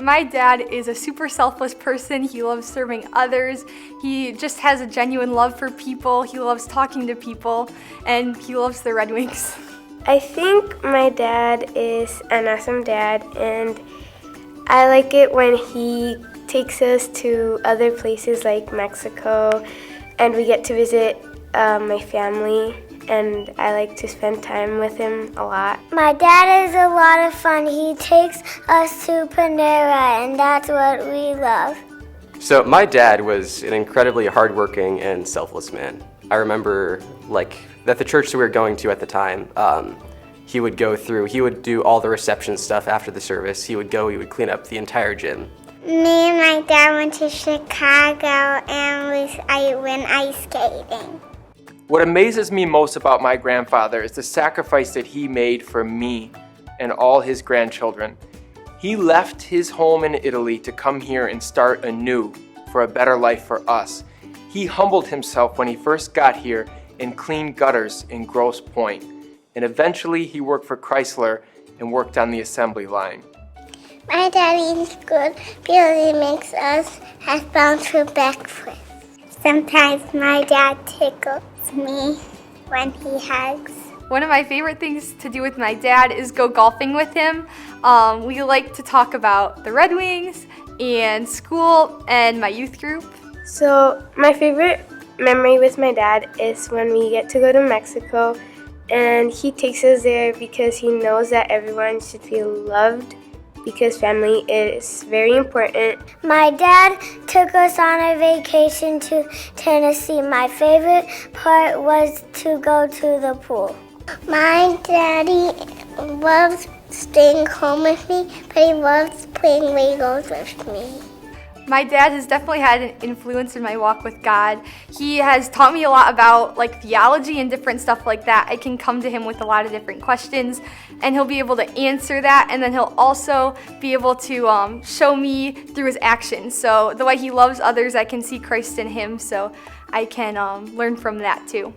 My dad is a super selfless person. He loves serving others. He just has a genuine love for people. He loves talking to people, and he loves the Red Wings. I think my dad is an awesome dad, and I like it when he takes us to other places like Mexico, and we get to visit my family, and I like to spend time with him a lot. My dad is a lot of fun. He takes us to Panera, and that's what we love. So my dad was an incredibly hardworking and selfless man. I remember that the church that we were going to at the time, he would do all the reception stuff after the service. He would clean up the entire gym. Me and my dad went to Chicago and I went ice skating. What amazes me most about my grandfather is the sacrifice that he made for me and all his grandchildren. He left his home in Italy to come here and start anew for a better life for us. He humbled himself when he first got here and cleaned gutters in Grosse Pointe. And eventually he worked for Chrysler and worked on the assembly line. My dad eats good because he makes us hash browns for breakfast. Sometimes my dad tickles me when he hugs. One of my favorite things to do with my dad is go golfing with him. We like to talk about the Red Wings and school and my youth group. So my favorite memory with my dad is when we get to go to Mexico, and he takes us there because he knows that everyone should feel loved, because family is very important. My dad took us on a vacation to Tennessee. My favorite part was to go to the pool. My daddy loves staying home with me, but he loves playing Legos with me. My dad has definitely had an influence in my walk with God. He has taught me a lot about theology and different stuff like that. I can come to him with a lot of different questions, and he'll be able to answer that, and then he'll also be able to show me through his actions. So the way he loves others, I can see Christ in him, so I can learn from that too.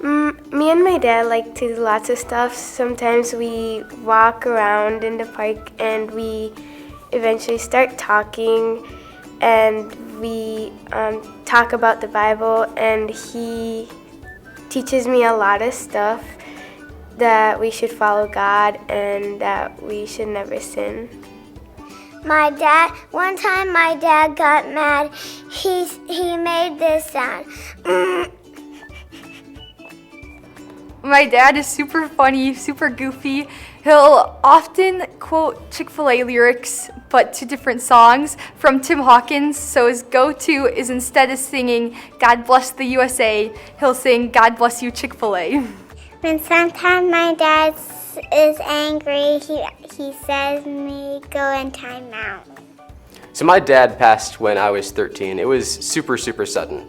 Me and my dad like to do lots of stuff. Sometimes we walk around in the park and we eventually start talking, and we talk about the Bible, and he teaches me a lot of stuff, that we should follow God and that we should never sin. One time my dad got mad. He made this sound. My dad is super funny, super goofy. He'll often quote Chick-fil-A lyrics, but to different songs from Tim Hawkins. So his go-to is, instead of singing God Bless the USA, he'll sing God Bless You Chick-fil-A. When sometimes my dad is angry, he says me go in timeout. So my dad passed when I was 13. It was super, super sudden.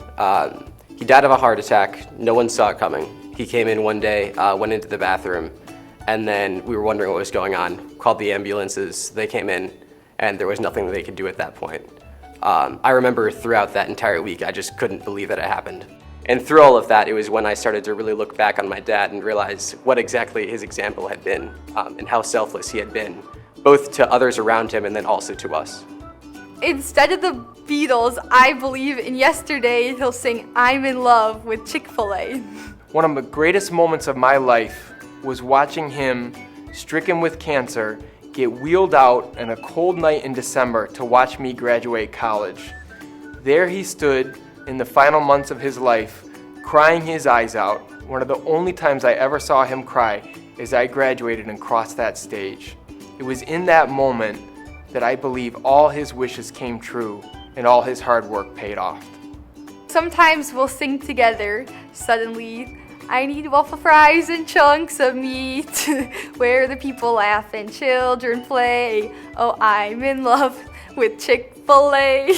He died of a heart attack. No one saw it coming. He came in one day, went into the bathroom, and then we were wondering what was going on. Called the ambulances. They came in, and there was nothing that they could do at that point. I remember throughout that entire week, I just couldn't believe that it happened. And through all of that, it was when I started to really look back on my dad and realize what exactly his example had been, and how selfless he had been, both to others around him and then also to us. Instead of the Beatles, I believe in Yesterday, he'll sing I'm in Love with Chick-fil-A. One of the greatest moments of my life was watching him, stricken with cancer, get wheeled out on a cold night in December to watch me graduate college. There he stood in the final months of his life, crying his eyes out. One of the only times I ever saw him cry as I graduated and crossed that stage. It was in that moment that I believe all his wishes came true and all his hard work paid off. Sometimes we'll sing together. Suddenly, I need waffle fries and chunks of meat, where the people laugh and children play. Oh, I'm in love with Chick-fil-A.